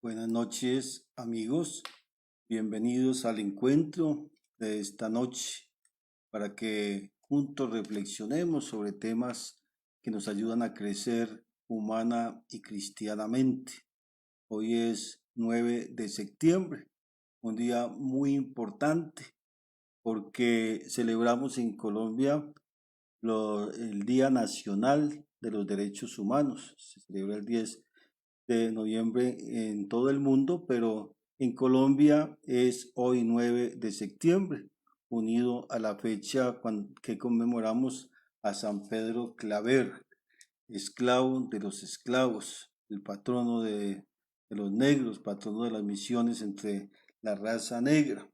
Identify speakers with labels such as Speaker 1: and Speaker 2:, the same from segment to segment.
Speaker 1: Buenas noches, amigos. Bienvenidos al encuentro de esta noche para que juntos reflexionemos sobre temas que nos ayudan a crecer humana y cristianamente. Hoy es 9 de septiembre, un día muy importante porque celebramos en Colombia el Día Nacional de los Derechos Humanos. Se celebra el 10 de noviembre en todo el mundo, pero en Colombia es hoy 9 de septiembre, unido a la fecha que conmemoramos a San Pedro Claver, esclavo de los esclavos, el patrono de los negros, patrono de las misiones entre la raza negra.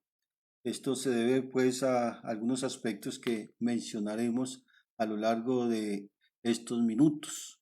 Speaker 1: Esto se debe pues a algunos aspectos que mencionaremos a lo largo de estos minutos.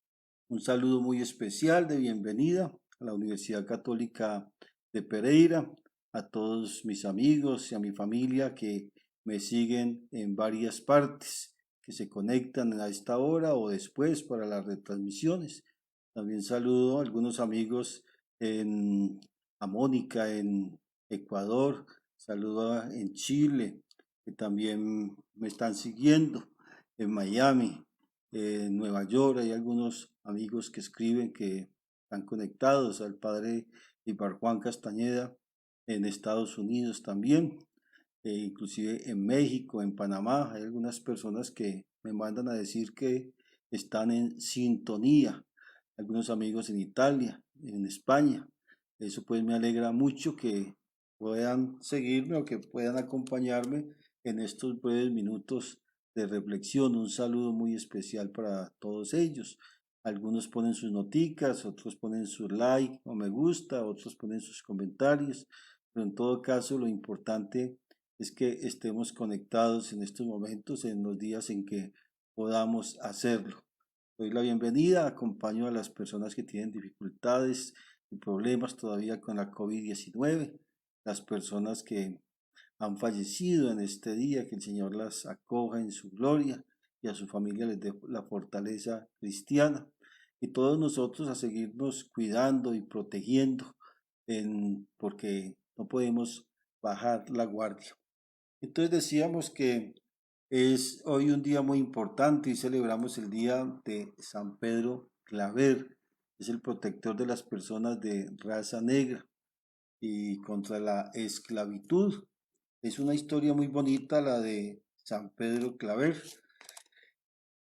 Speaker 1: Un saludo muy especial de bienvenida a la Universidad Católica de Pereira, a todos mis amigos y a mi familia que me siguen en varias partes, que se conectan a esta hora o después para las retransmisiones. También saludo a algunos amigos a Mónica en Ecuador, saludo en Chile, que también me están siguiendo, en Miami, en Nueva York. Hay algunos amigos que escriben que están conectados, al padre Ibar Juan Castañeda en Estados Unidos también, inclusive en México, en Panamá. Hay algunas personas que me mandan a decir que están en sintonía, algunos amigos en Italia, en España. Eso pues me alegra mucho que puedan seguirme o que puedan acompañarme en estos breves minutos de reflexión. Un saludo muy especial para todos ellos. Algunos ponen sus noticas, otros ponen su like o me gusta, otros ponen sus comentarios, pero en todo caso lo importante es que estemos conectados en estos momentos, en los días en que podamos hacerlo. Doy la bienvenida, acompaño a las personas que tienen dificultades y problemas todavía con la COVID-19, las personas que han fallecido en este día, que el Señor las acoja en su gloria y a su familia les dé la fortaleza cristiana. Y todos nosotros a seguirnos cuidando y protegiendo, porque no podemos bajar la guardia. Entonces decíamos que es hoy un día muy importante y celebramos el día de San Pedro Claver. Es el protector de las personas de raza negra y contra la esclavitud. Es una historia muy bonita la de San Pedro Claver,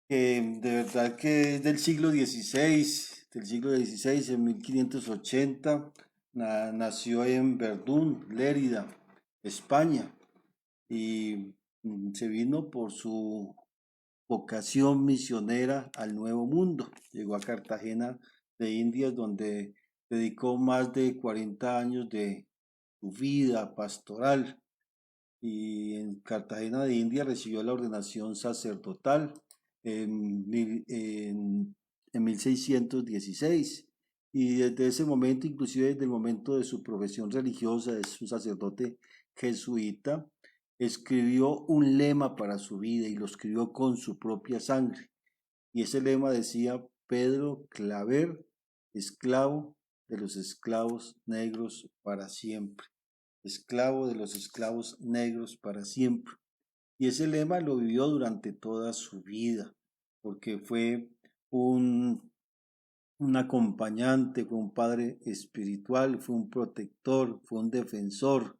Speaker 1: que de verdad que es del siglo XVI, en 1580. Nació en Verdún, Lérida, España, y se vino por su vocación misionera al Nuevo Mundo. Llegó a Cartagena de Indias, donde dedicó más de 40 años de su vida pastoral, y en Cartagena de Indias recibió la ordenación sacerdotal en 1616. Y desde ese momento, inclusive desde el momento de su profesión religiosa, es un sacerdote jesuita, escribió un lema para su vida y lo escribió con su propia sangre. Y ese lema decía: Pedro Claver, esclavo de los esclavos negros para siempre. Esclavo de los esclavos negros para siempre. Y ese lema lo vivió durante toda su vida, porque fue un, un acompañante, fue un padre espiritual, fue un protector, fue un defensor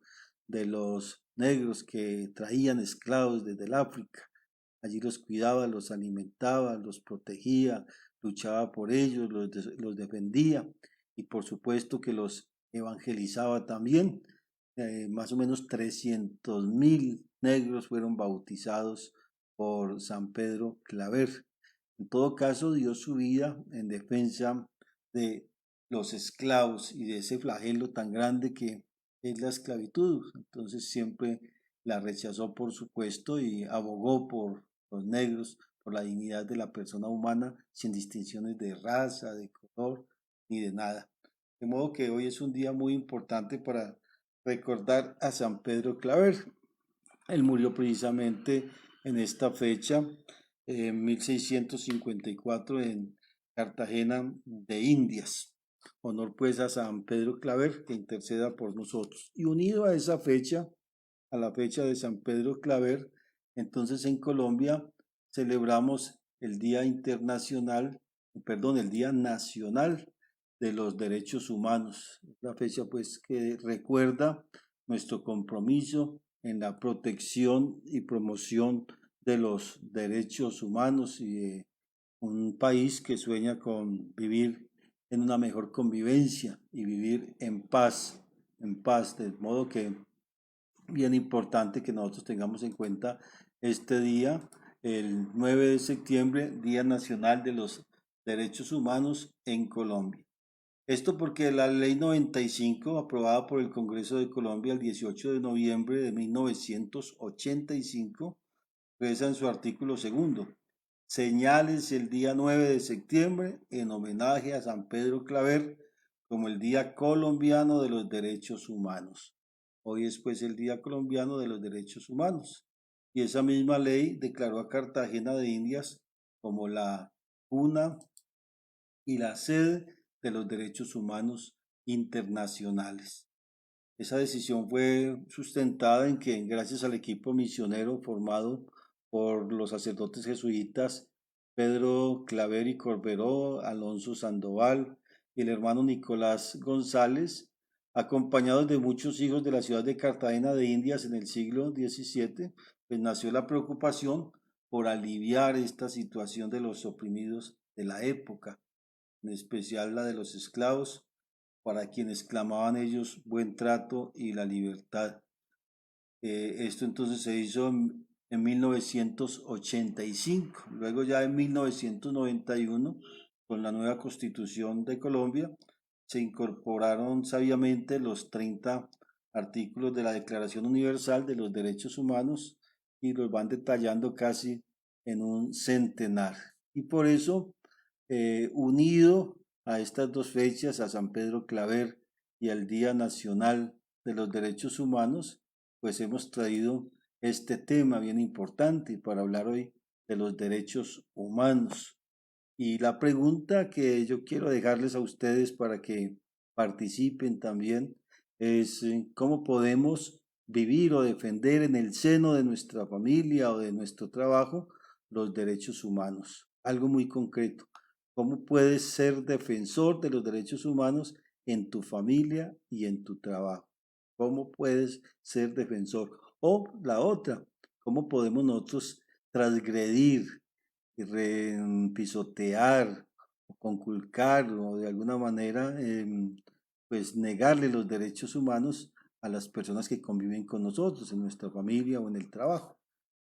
Speaker 1: de los negros que traían esclavos desde el África. Allí los cuidaba, los alimentaba, los protegía, luchaba por ellos, los defendía y por supuesto que los evangelizaba también. Más o menos 300.000 negros fueron bautizados por San Pedro Claver. En todo caso, dio su vida en defensa de los esclavos y de ese flagelo tan grande que es la esclavitud. Entonces siempre la rechazó, por supuesto, y abogó por los negros, por la dignidad de la persona humana, sin distinciones de raza, de color, ni de nada. De modo que hoy es un día muy importante para recordar a San Pedro Claver. Él murió precisamente en esta fecha, en 1654, en Cartagena de Indias. Honor pues a San Pedro Claver, que interceda por nosotros. Y unido a esa fecha, a la fecha de San Pedro Claver, entonces en Colombia celebramos el Día Internacional, perdón, el Día Nacional de los Derechos Humanos. La fecha pues que recuerda nuestro compromiso en la protección y promoción de los derechos humanos y de un país que sueña con vivir en una mejor convivencia y vivir en paz, de modo que bien importante que nosotros tengamos en cuenta este día, el 9 de septiembre, Día Nacional de los Derechos Humanos en Colombia. Esto porque la Ley 95, aprobada por el Congreso de Colombia el 18 de noviembre de 1985, reza en su artículo segundo: señales el día 9 de septiembre en homenaje a San Pedro Claver como el Día Colombiano de los Derechos Humanos. Hoy es pues el Día Colombiano de los Derechos Humanos. Y esa misma ley declaró a Cartagena de Indias como la cuna y la sede de los derechos humanos internacionales. Esa decisión fue sustentada en que, gracias al equipo misionero formado por los sacerdotes jesuitas Pedro Claver y Corberó, Alonso Sandoval y el hermano Nicolás González, acompañados de muchos hijos de la ciudad de Cartagena de Indias en el siglo XVII, pues nació la preocupación por aliviar esta situación de los oprimidos de la época, en especial la de los esclavos, para quienes clamaban ellos buen trato y la libertad. Esto entonces se hizo en 1985. Luego ya en 1991, con la nueva Constitución de Colombia, se incorporaron sabiamente los 30 artículos de la Declaración Universal de los Derechos Humanos y los van detallando casi en un centenar. Y por eso, unido a estas dos fechas, a San Pedro Claver y al Día Nacional de los Derechos Humanos, pues hemos traído este tema bien importante para hablar hoy de los derechos humanos. Y la pregunta que yo quiero dejarles a ustedes para que participen también es cómo podemos vivir o defender en el seno de nuestra familia o de nuestro trabajo los derechos humanos. Algo muy concreto. ¿Cómo puedes ser defensor de los derechos humanos en tu familia y en tu trabajo? ¿Cómo puedes ser defensor? O la otra, ¿cómo podemos nosotros transgredir, pisotear o conculcar o de alguna manera pues negarle los derechos humanos a las personas que conviven con nosotros en nuestra familia o en el trabajo?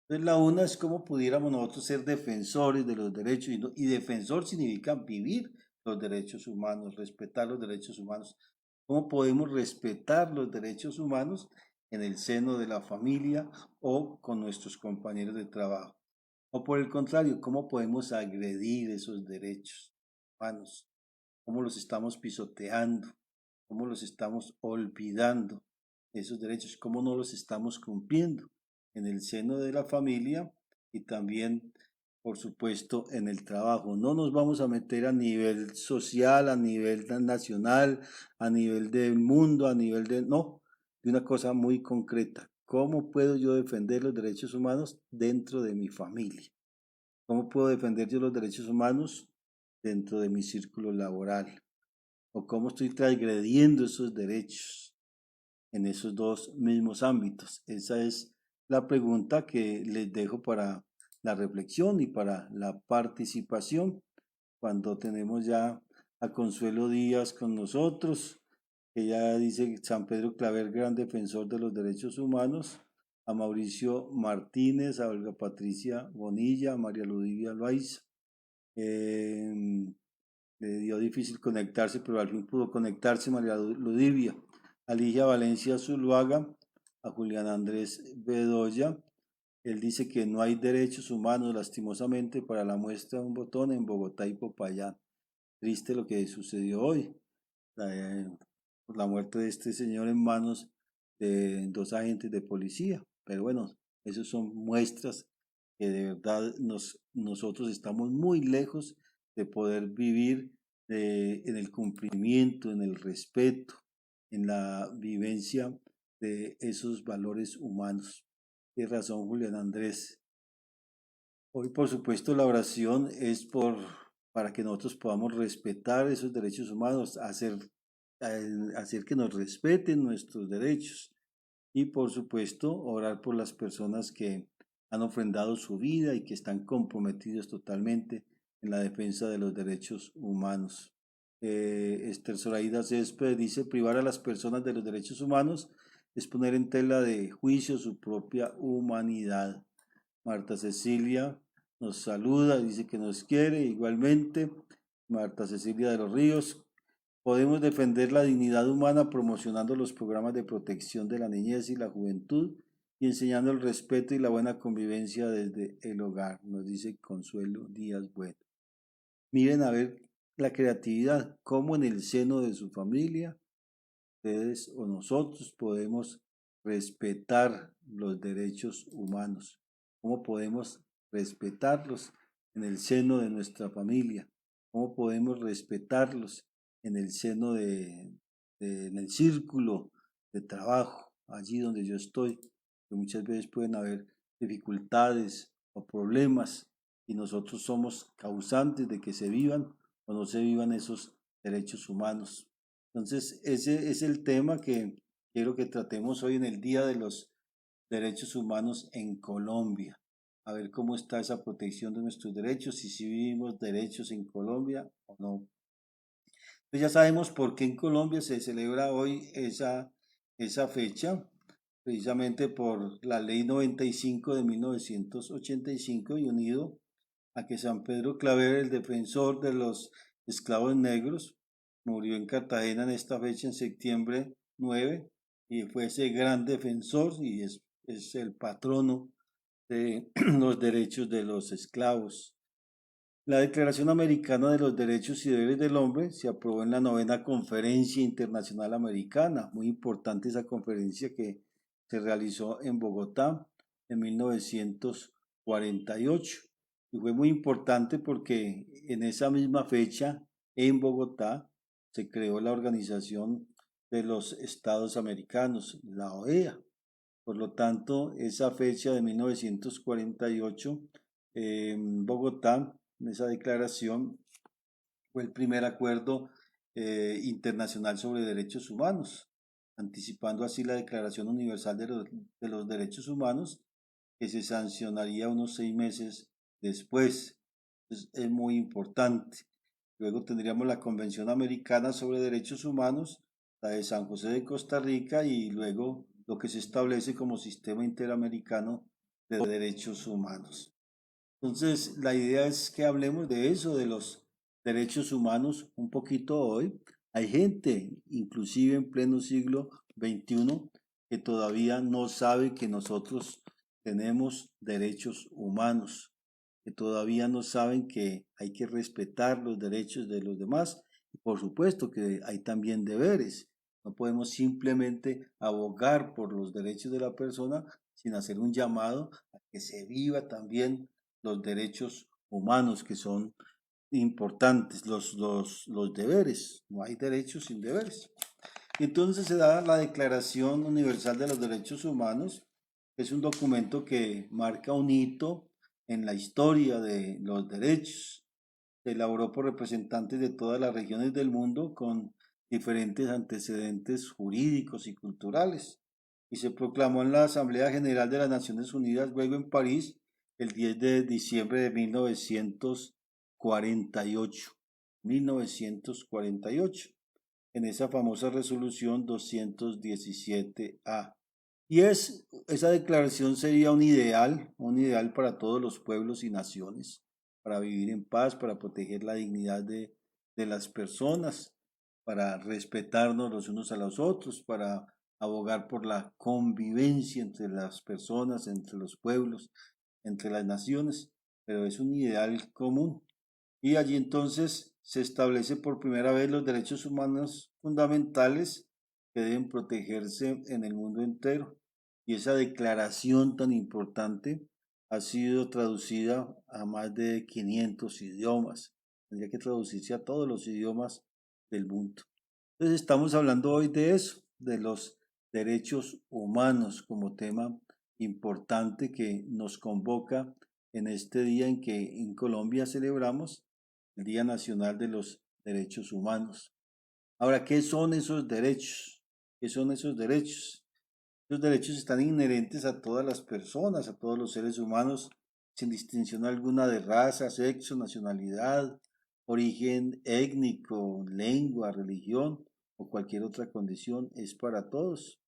Speaker 1: Entonces la una es cómo pudiéramos nosotros ser defensores de los derechos y defensor significa vivir los derechos humanos, respetar los derechos humanos. ¿Cómo podemos respetar los derechos humanos en el seno de la familia o con nuestros compañeros de trabajo? O por el contrario, ¿cómo podemos agredir esos derechos humanos? ¿Cómo los estamos pisoteando? ¿Cómo los estamos olvidando? Esos derechos, ¿cómo no los estamos cumpliendo en el seno de la familia y también, por supuesto, en el trabajo? No nos vamos a meter a nivel social, a nivel nacional, a nivel del mundo, a nivel de... No, de una cosa muy concreta. ¿Cómo puedo yo defender los derechos humanos dentro de mi familia? ¿Cómo puedo defender yo los derechos humanos dentro de mi círculo laboral? ¿O cómo estoy transgrediendo esos derechos en esos dos mismos ámbitos? Esa es la pregunta que les dejo para la reflexión y para la participación cuando tenemos ya a Consuelo Díaz con nosotros. Ella dice San Pedro Claver, gran defensor de los derechos humanos, a Mauricio Martínez, a Olga Patricia Bonilla, a María Ludivia Loaiza. Le dio difícil conectarse, pero al fin pudo conectarse María Ludivia. A Ligia Valencia Zuluaga, a Julián Andrés Bedoya. Él dice que no hay derechos humanos, lastimosamente, para la muestra de un botón en Bogotá y Popayán. Triste lo que sucedió hoy. Por la muerte de este señor en manos de dos agentes de policía. Pero bueno, esas son muestras que de verdad nosotros estamos muy lejos de poder vivir en el cumplimiento, en el respeto, en la vivencia de esos valores humanos. Tienes razón, Julián Andrés. Hoy, por supuesto, la oración es para que nosotros podamos respetar esos derechos humanos, hacer que nos respeten nuestros derechos y, por supuesto, orar por las personas que han ofrendado su vida y que están comprometidos totalmente en la defensa de los derechos humanos. Esther Zoraida Céspedes dice, privar a las personas de los derechos humanos es poner en tela de juicio su propia humanidad. Marta Cecilia nos saluda, dice que nos quiere igualmente. Marta Cecilia de los Ríos, podemos defender la dignidad humana promocionando los programas de protección de la niñez y la juventud y enseñando el respeto y la buena convivencia desde el hogar, nos dice Consuelo Díaz Bueno. Miren a ver la creatividad, cómo en el seno de su familia, ustedes o nosotros podemos respetar los derechos humanos, cómo podemos respetarlos en el seno de nuestra familia, cómo podemos respetarlos en el seno en el círculo de trabajo, allí donde yo estoy, que muchas veces pueden haber dificultades o problemas y nosotros somos causantes de que se vivan o no se vivan esos derechos humanos. Entonces, ese es el tema que quiero que tratemos hoy en el Día de los Derechos Humanos en Colombia. A ver cómo está esa protección de nuestros derechos y si vivimos derechos en Colombia o no. Pues ya sabemos por qué en Colombia se celebra hoy esa fecha, precisamente por la Ley 95 de 1985 y unido a que San Pedro Claver, el defensor de los esclavos negros, murió en Cartagena en esta fecha en septiembre 9 y fue ese gran defensor y es el patrono de los derechos de los esclavos. La Declaración Americana de los Derechos y Deberes del Hombre se aprobó en la 9ª Conferencia Internacional Americana, muy importante esa conferencia que se realizó en Bogotá en 1948 y fue muy importante porque en esa misma fecha en Bogotá se creó la Organización de los Estados Americanos, la OEA. Por lo tanto, esa fecha de 1948 en Bogotá, en esa declaración, fue el primer acuerdo internacional sobre derechos humanos, anticipando así la Declaración Universal de los Derechos Humanos, que se sancionaría unos 6 meses después. Es muy importante. Luego tendríamos la Convención Americana sobre Derechos Humanos, la de San José de Costa Rica y luego lo que se establece como Sistema Interamericano de Derechos Humanos. Entonces, la idea es que hablemos de eso, de los derechos humanos, un poquito hoy. Hay gente, inclusive en pleno siglo XXI, que todavía no sabe que nosotros tenemos derechos humanos, que todavía no saben que hay que respetar los derechos de los demás. Y por supuesto que hay también deberes. No podemos simplemente abogar por los derechos de la persona sin hacer un llamado a que se viva también los derechos humanos que son importantes, los deberes. No hay derechos sin deberes. Entonces se da la Declaración Universal de los Derechos Humanos. Es un documento que marca un hito en la historia de los derechos. Se elaboró por representantes de todas las regiones del mundo con diferentes antecedentes jurídicos y culturales. Y se proclamó en la Asamblea General de las Naciones Unidas, luego en París, el 10 de diciembre de 1948. 1948, en esa famosa resolución 217A. Y esa declaración sería un ideal para todos los pueblos y naciones, para vivir en paz, para proteger la dignidad de las personas, para respetarnos los unos a los otros, para abogar por la convivencia entre las personas, entre los pueblos, entre las naciones, pero es un ideal común. Y allí entonces se establece por primera vez los derechos humanos fundamentales que deben protegerse en el mundo entero. Y esa declaración tan importante ha sido traducida a más de 500 idiomas tendría que traducirse a todos los idiomas del mundo. Entonces estamos hablando hoy de eso, de los derechos humanos como tema importante que nos convoca en este día en que en Colombia celebramos el Día Nacional de los Derechos Humanos. Ahora, ¿qué son esos derechos? ¿Qué son esos derechos? Los derechos están inherentes a todas las personas, a todos los seres humanos, sin distinción alguna de raza, sexo, nacionalidad, origen étnico, lengua, religión o cualquier otra condición, es para todos.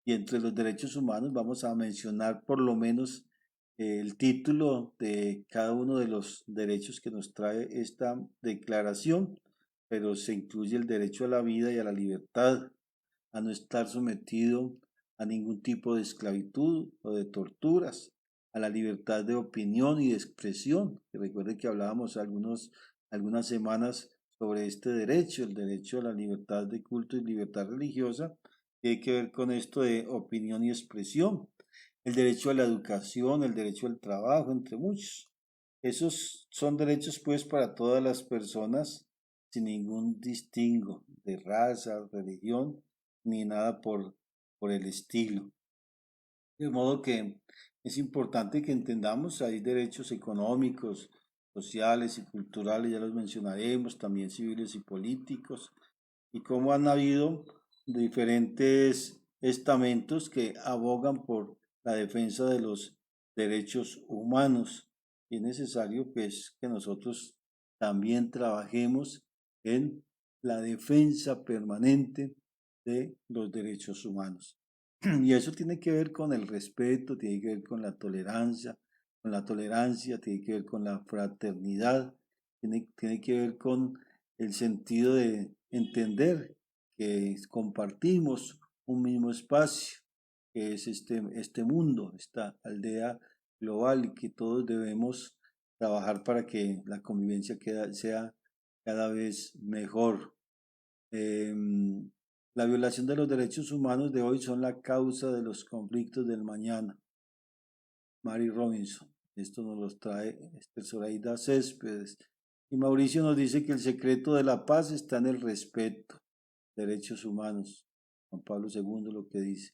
Speaker 1: Y entre los derechos humanos vamos a mencionar por lo menos el título de cada uno de los derechos que nos trae esta declaración, pero se incluye el derecho a la vida y a la libertad, a no estar sometido a ningún tipo de esclavitud o de torturas, a la libertad de opinión y de expresión. Que recuerden que hablábamos algunas semanas sobre este derecho, el derecho a la libertad de culto y libertad religiosa, tiene que ver con esto de opinión y expresión, el derecho a la educación, el derecho al trabajo, entre muchos. Esos son derechos pues para todas las personas sin ningún distingo de raza, religión, ni nada por el estilo. De modo que es importante que entendamos, hay derechos económicos, sociales y culturales, ya los mencionaremos, también civiles y políticos, y cómo han habido diferentes estamentos que abogan por la defensa de los derechos humanos. Y es necesario pues que nosotros también trabajemos en la defensa permanente de los derechos humanos. Y eso tiene que ver con el respeto, tiene que ver con la tolerancia, tiene que ver con la fraternidad, tiene que ver con el sentido de entender que compartimos un mismo espacio, que es este mundo, esta aldea global y que todos debemos trabajar para que la convivencia sea cada vez mejor. Em, la violación de los derechos humanos de hoy son la causa de los conflictos del mañana. Mary Robinson. Esto nos los trae Zoraida Céspedes. Y Mauricio nos dice que el secreto de la paz está en el respeto, derechos humanos. Juan Pablo II lo que dice.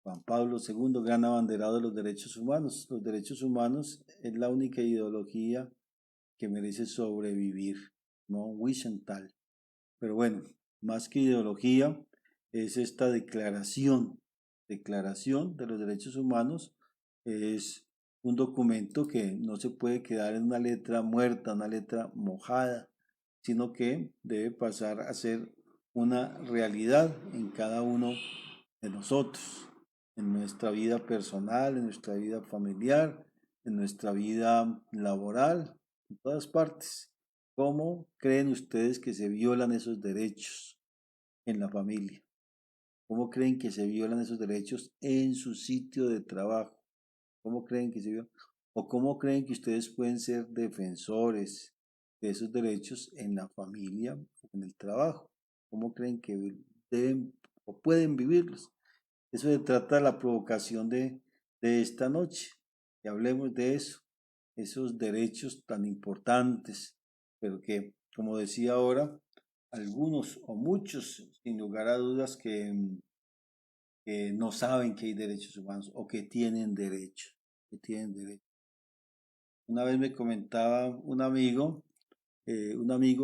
Speaker 1: Juan Pablo II, gran abanderado de los derechos humanos. Los derechos humanos es la única ideología que merece sobrevivir, no Wiesenthal. Pero bueno, más que ideología, es esta declaración de los derechos humanos, es un documento que no se puede quedar en una letra muerta, una letra mojada, sino que debe pasar a ser una realidad en cada uno de nosotros, en nuestra vida personal, en nuestra vida familiar, en nuestra vida laboral, en todas partes. ¿Cómo creen ustedes que se violan esos derechos en la familia? ¿Cómo creen que se violan esos derechos en su sitio de trabajo? ¿Cómo creen que se violan? ¿O cómo creen que ustedes pueden ser defensores de esos derechos en la familia o en el trabajo? ¿Cómo creen que deben o pueden vivirlos? Eso se trata de la provocación de esta noche. Que hablemos de eso, esos derechos tan importantes, pero que, como decía ahora, algunos o muchos, sin lugar a dudas, que no saben que hay derechos humanos o que tienen derecho, que tienen derecho. Una vez me comentaba un amigo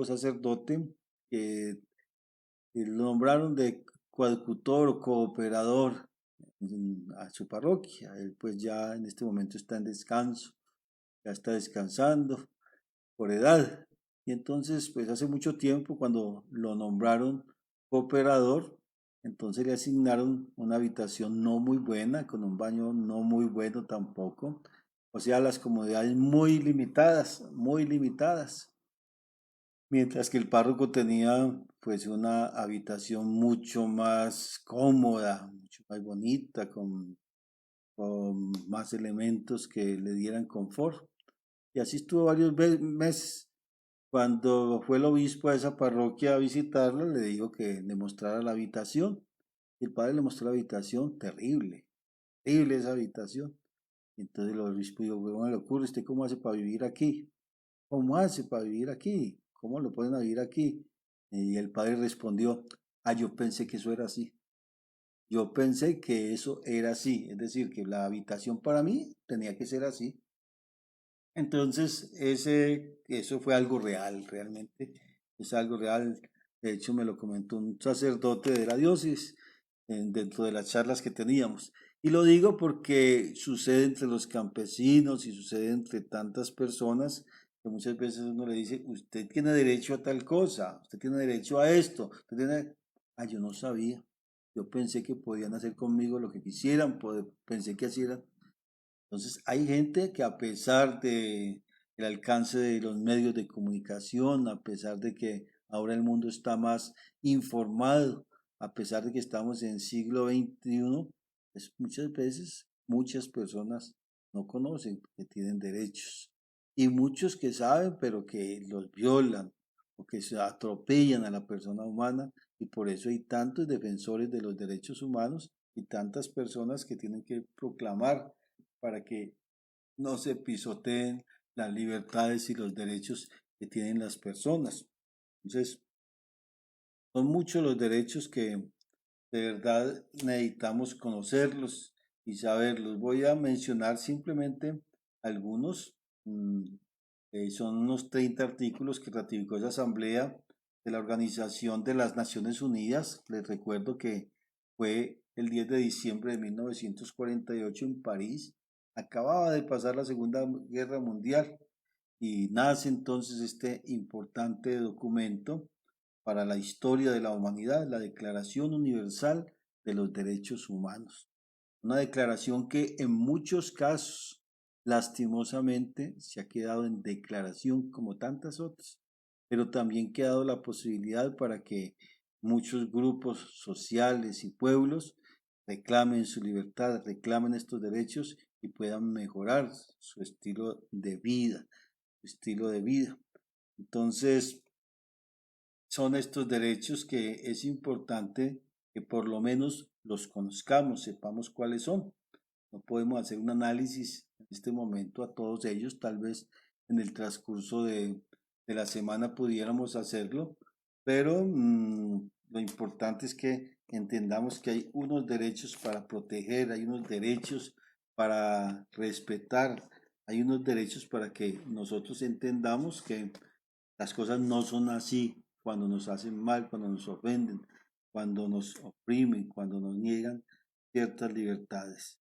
Speaker 1: sacerdote, que lo nombraron de coadjutor o cooperador a su parroquia. Él pues ya en este momento está en descanso, ya está descansando por edad. Y entonces, pues hace mucho tiempo, cuando lo nombraron cooperador, entonces le asignaron una habitación no muy buena, con un baño no muy bueno tampoco. O sea, las comodidades muy limitadas, muy limitadas. Mientras que el párroco tenía pues una habitación mucho más cómoda, mucho más bonita, con más elementos que le dieran confort. Y así estuvo varios meses. Cuando fue el obispo a esa parroquia a visitarlo, le dijo que le mostrara la habitación. Y el padre le mostró la habitación, terrible, terrible esa habitación. Entonces el obispo dijo, ¿cómo le ocurre? ¿Usted cómo hace para vivir aquí? ¿cómo hace para vivir aquí? ¿Cómo lo ponen a vivir aquí? Y el padre respondió, yo pensé que eso era así. Yo pensé que eso era así, es decir, que la habitación para mí tenía que ser así. Entonces, eso fue algo real, realmente. Es algo real. De hecho, me lo comentó un sacerdote de la diócesis dentro de las charlas que teníamos. Y lo digo porque sucede entre los campesinos y sucede entre tantas personas que muchas veces uno le dice, usted tiene derecho a tal cosa, usted tiene derecho a esto, usted tiene... yo no sabía. Yo pensé que podían hacer conmigo lo que quisieran, pensé que así era. Entonces, hay gente que a pesar de el alcance de los medios de comunicación, a pesar de que ahora el mundo está más informado, a pesar de que estamos en siglo XXI, pues muchas veces muchas personas no conocen que tienen derechos. Y muchos que saben, pero que los violan o que se atropellan a la persona humana. Y por eso hay tantos defensores de los derechos humanos y tantas personas que tienen que proclamar para que no se pisoteen las libertades y los derechos que tienen las personas. Entonces, son muchos los derechos que de verdad necesitamos conocerlos y saberlos. Voy a mencionar simplemente algunos. Son unos 30 artículos que ratificó esa Asamblea de la Organización de las Naciones Unidas. Les recuerdo que fue el 10 de diciembre de 1948 en París. Acababa de pasar la Segunda Guerra Mundial y nace entonces este importante documento para la historia de la humanidad, la Declaración Universal de los Derechos Humanos. Una declaración que en muchos casos, lastimosamente, se ha quedado en declaración como tantas otras, pero también ha dado la posibilidad para que muchos grupos sociales y pueblos reclamen su libertad, reclamen estos derechos y puedan mejorar su estilo de vida, Entonces, son estos derechos que es importante que por lo menos los conozcamos, sepamos cuáles son. No podemos hacer un análisis en este momento a todos ellos, tal vez en el transcurso de la semana pudiéramos hacerlo, pero lo importante es que entendamos que hay unos derechos para proteger, hay unos derechos para respetar, hay unos derechos para que nosotros entendamos que las cosas no son así cuando nos hacen mal, cuando nos ofenden, cuando nos oprimen, cuando nos niegan ciertas libertades.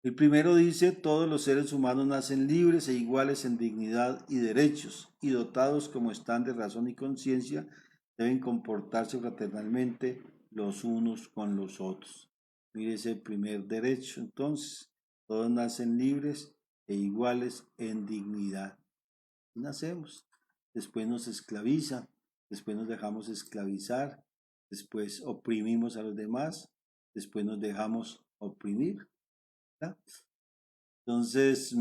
Speaker 1: El primero dice, todos los seres humanos nacen libres e iguales en dignidad y derechos, y dotados como están de razón y conciencia, deben comportarse fraternalmente los unos con los otros. Mire ese primer derecho, entonces, todos nacen libres e iguales en dignidad. Y nacemos, después nos esclaviza, después nos dejamos esclavizar, después oprimimos a los demás, después nos dejamos oprimir. ¿Verdad? Entonces,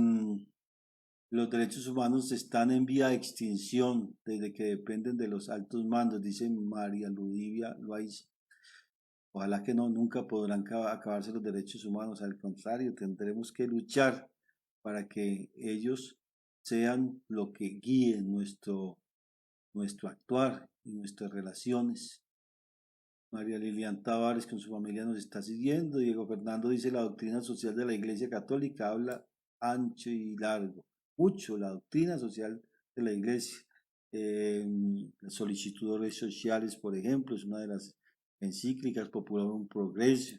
Speaker 1: los derechos humanos están en vía de extinción desde que dependen de los altos mandos, dice María Ludivia Loaiza. Ojalá que no, nunca podrán acabarse los derechos humanos, al contrario, tendremos que luchar para que ellos sean lo que guíe nuestro actuar y nuestras relaciones. María Lilian Tavares con su familia nos está siguiendo. Diego Fernando dice, la doctrina social de la Iglesia Católica habla ancho y largo, mucho la doctrina social de la Iglesia. La solicitud de redes sociales, por ejemplo, es una de las encíclicas, Popular un Progreso,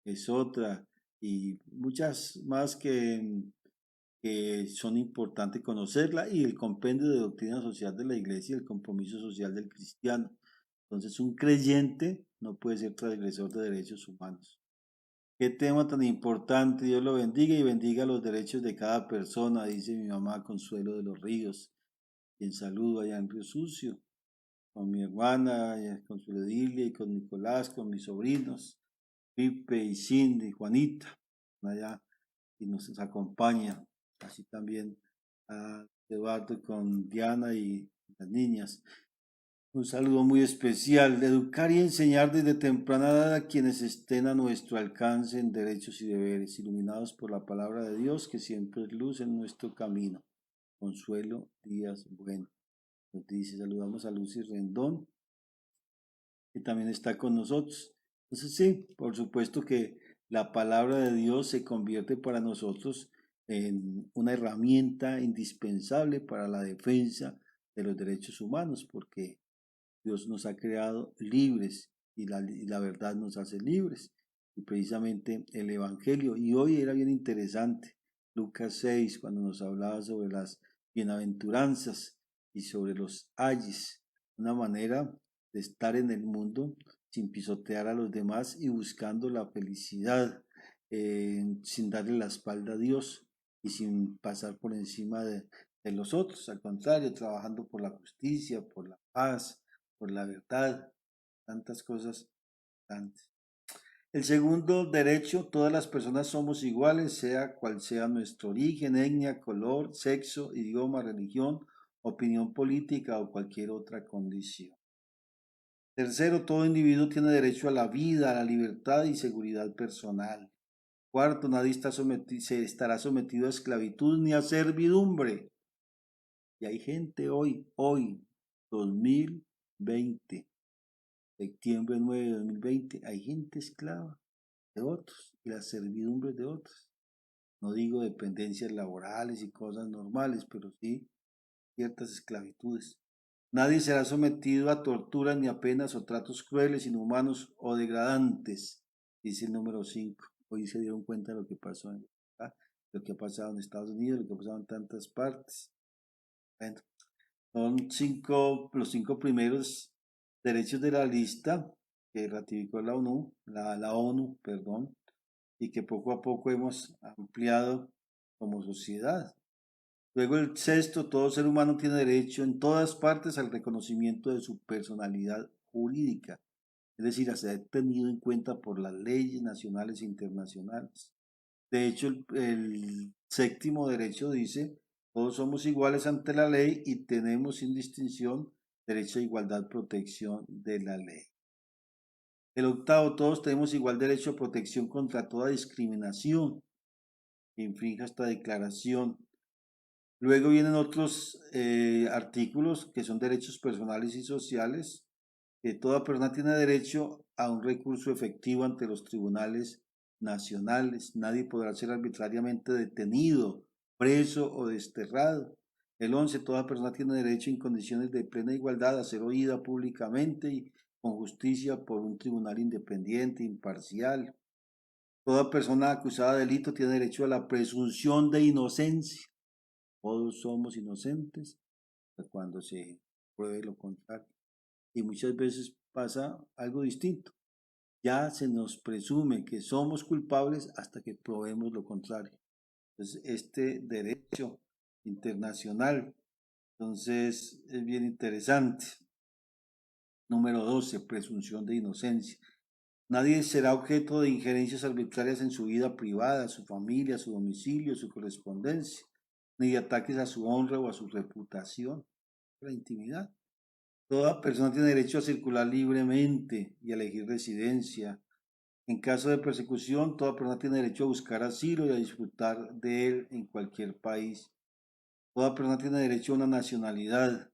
Speaker 1: es otra, y muchas más que son importantes conocerla, y el compendio de doctrina social de la Iglesia y el compromiso social del cristiano. Entonces, un creyente no puede ser transgresor de derechos humanos. Qué tema tan importante. Dios lo bendiga y bendiga los derechos de cada persona, dice mi mamá Consuelo de los Ríos. Y en saludo allá en Río Sucio, con mi hermana, con su Edilia y con Nicolás, con mis sobrinos, Pipe y Cindy, Juanita, allá y nos acompaña. Así también a Eduardo con Diana y las niñas. Un saludo muy especial. Educar y enseñar desde temprana edad a quienes estén a nuestro alcance en derechos y deberes, iluminados por la palabra de Dios, que siempre es luz en nuestro camino. Consuelo Díaz Bueno nos dice, saludamos a Lucy Rendón, que también está con nosotros. Entonces sí, por supuesto que la palabra de Dios se convierte para nosotros en una herramienta indispensable para la defensa de los derechos humanos, porque Dios nos ha creado libres y la verdad nos hace libres. Y precisamente el Evangelio, y hoy era bien interesante, Lucas 6, cuando nos hablaba sobre las bienaventuranzas y sobre los ayes, una manera de estar en el mundo sin pisotear a los demás y buscando la felicidad, sin darle la espalda a Dios y sin pasar por encima de los otros, al contrario, trabajando por la justicia, por la paz, por la verdad, tantas cosas antes. El segundo derecho, todas las personas somos iguales, sea cual sea nuestro origen, etnia, color, sexo, idioma, religión, opinión política o cualquier otra condición. Tercero, todo individuo tiene derecho a la vida, a la libertad y seguridad personal. Cuarto, nadie se estará sometido a esclavitud ni a servidumbre. Y hay gente hoy, 2020, septiembre 9 de 2020, hay gente esclava de otros y las servidumbres de otros. No digo dependencias laborales y cosas normales, pero sí ciertas esclavitudes. Nadie será sometido a torturas ni a penas o tratos crueles, inhumanos o degradantes, dice el número 5. Hoy se dieron cuenta de lo que pasó lo que ha pasado en Estados Unidos, lo que ha pasado en tantas partes. Bueno, son los 5 primeros derechos de la lista que ratificó la ONU, perdón, y que poco a poco hemos ampliado como sociedad. Luego el sexto, todo ser humano tiene derecho en todas partes al reconocimiento de su personalidad jurídica, es decir, a ser tenido en cuenta por las leyes nacionales e internacionales. De hecho, el séptimo derecho dice, todos somos iguales ante la ley y tenemos sin distinción derecho a igualdad, protección de la ley. El octavo, todos tenemos igual derecho a protección contra toda discriminación que infrinja esta declaración. Luego vienen otros artículos que son derechos personales y sociales, que toda persona tiene derecho a un recurso efectivo ante los tribunales nacionales. Nadie podrá ser arbitrariamente detenido, preso o desterrado. El 11, toda persona tiene derecho en condiciones de plena igualdad a ser oída públicamente y con justicia por un tribunal independiente, imparcial. Toda persona acusada de delito tiene derecho a la presunción de inocencia. Todos somos inocentes cuando se pruebe lo contrario. Y muchas veces pasa algo distinto. Ya se nos presume que somos culpables hasta que probemos lo contrario. Entonces, este derecho internacional, entonces, es bien interesante. Número 12, presunción de inocencia. Nadie será objeto de injerencias arbitrarias en su vida privada, su familia, su domicilio, su correspondencia, ni de ataques a su honra o a su reputación, la intimidad. Toda persona tiene derecho a circular libremente y a elegir residencia. En caso de persecución, toda persona tiene derecho a buscar asilo y a disfrutar de él en cualquier país. Toda persona tiene derecho a una nacionalidad.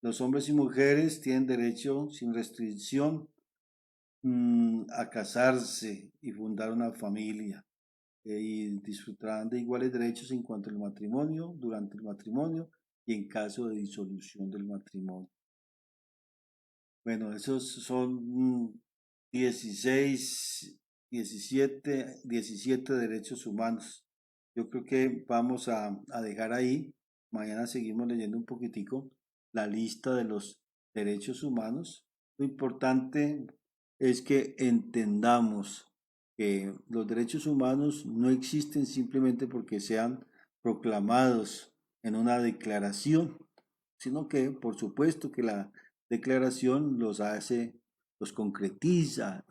Speaker 1: Los hombres y mujeres tienen derecho sin restricción a casarse y fundar una familia y disfrutarán de iguales derechos en cuanto al matrimonio, durante el matrimonio y en caso de disolución del matrimonio. Bueno, esos son 16, 17 derechos humanos. Yo creo que vamos a dejar ahí. Mañana seguimos leyendo un poquitico la lista de los derechos humanos. Lo importante es que entendamos que los derechos humanos no existen simplemente porque sean proclamados en una declaración, sino que por supuesto que la declaración los concretiza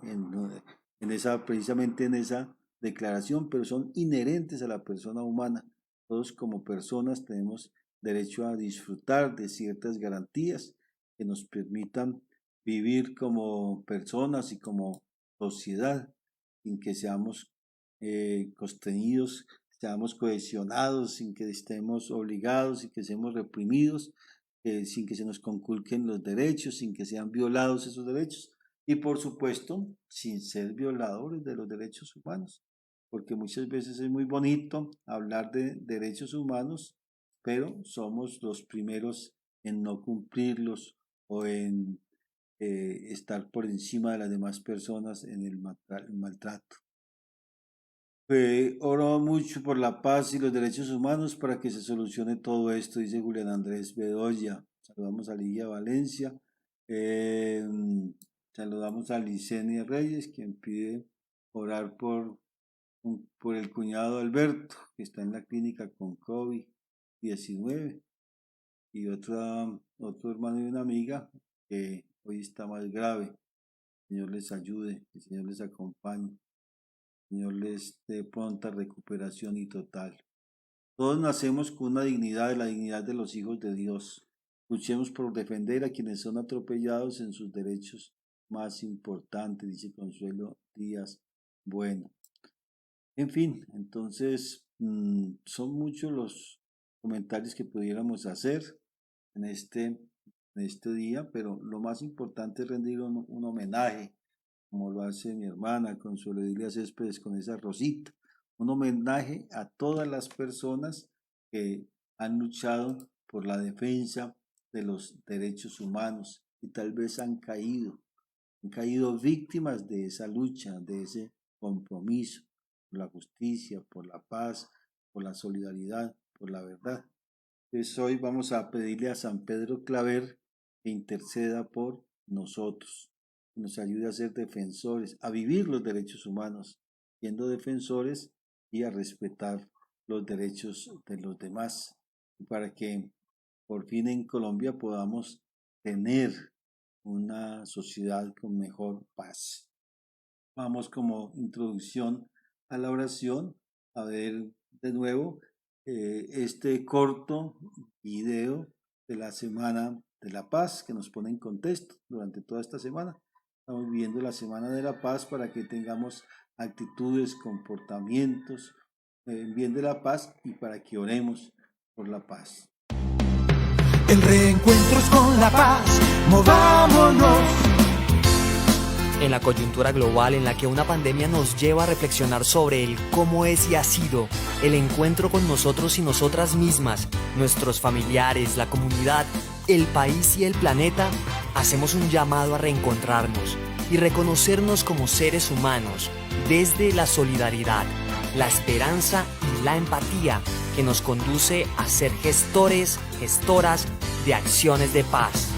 Speaker 1: precisamente en esa declaración, pero son inherentes a la persona humana. Todos como personas tenemos derecho a disfrutar de ciertas garantías que nos permitan vivir como personas y como sociedad, sin que seamos contenidos seamos cohesionados, sin que estemos obligados, sin que seamos reprimidos, sin que se nos conculquen los derechos, sin que sean violados esos derechos y por supuesto sin ser violadores de los derechos humanos, porque muchas veces es muy bonito hablar de derechos humanos, pero somos los primeros en no cumplirlos o en estar por encima de las demás personas en el maltrato. Oro mucho por la paz y los derechos humanos para que se solucione todo esto, dice Julián Andrés Bedoya. Saludamos a Lidia Valencia, saludamos a Licenia Reyes, quien pide orar por el cuñado Alberto, que está en la clínica con COVID-19, y otro hermano y una amiga que hoy está más grave. El Señor les ayude, el Señor les acompañe. Señor les dé pronta recuperación y total. Todos nacemos con una dignidad, la dignidad de los hijos de Dios. Luchemos por defender a quienes son atropellados en sus derechos más importantes, dice Consuelo Díaz Bueno. En fin, entonces son muchos los comentarios que pudiéramos hacer en este día, pero lo más importante es rendir un homenaje, como lo hace mi hermana Consuelo Edilia Céspedes con esa rosita, un homenaje a todas las personas que han luchado por la defensa de los derechos humanos y tal vez han caído víctimas de esa lucha, de ese compromiso por la justicia, por la paz, por la solidaridad, por la verdad. Entonces hoy vamos a pedirle a San Pedro Claver que interceda por nosotros, que nos ayude a ser defensores, a vivir los derechos humanos, siendo defensores y a respetar los derechos de los demás, para que por fin en Colombia podamos tener una sociedad con mejor paz. Vamos como introducción a la oración a ver de nuevo este corto video de la Semana de la Paz que nos pone en contexto durante toda esta semana. Estamos viviendo la Semana de la Paz para que tengamos actitudes, comportamientos en bien de la paz y para que oremos por la paz.
Speaker 2: El reencuentro es con la paz, movámonos.
Speaker 3: En la coyuntura global en la que una pandemia nos lleva a reflexionar sobre el cómo es y ha sido el encuentro con nosotros y nosotras mismas, nuestros familiares, la comunidad, el país y el planeta, hacemos un llamado a reencontrarnos y reconocernos como seres humanos desde la solidaridad, la esperanza y la empatía que nos conduce a ser gestores, gestoras de acciones de paz.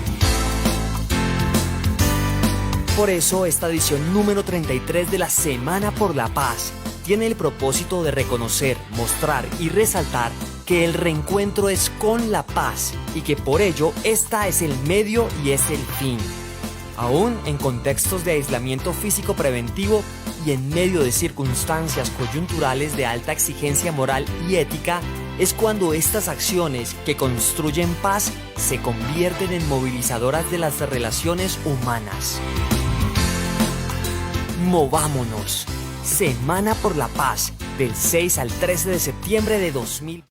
Speaker 3: Por eso, esta edición número 33 de la Semana por la Paz tiene el propósito de reconocer, mostrar y resaltar que el reencuentro es con la paz y que por ello esta es el medio y es el fin. Aún en contextos de aislamiento físico preventivo y en medio de circunstancias coyunturales de alta exigencia moral y ética, es cuando estas acciones que construyen paz se convierten en movilizadoras de las relaciones humanas. Movámonos. Semana por la Paz, del 6 al 13 de septiembre de 2020.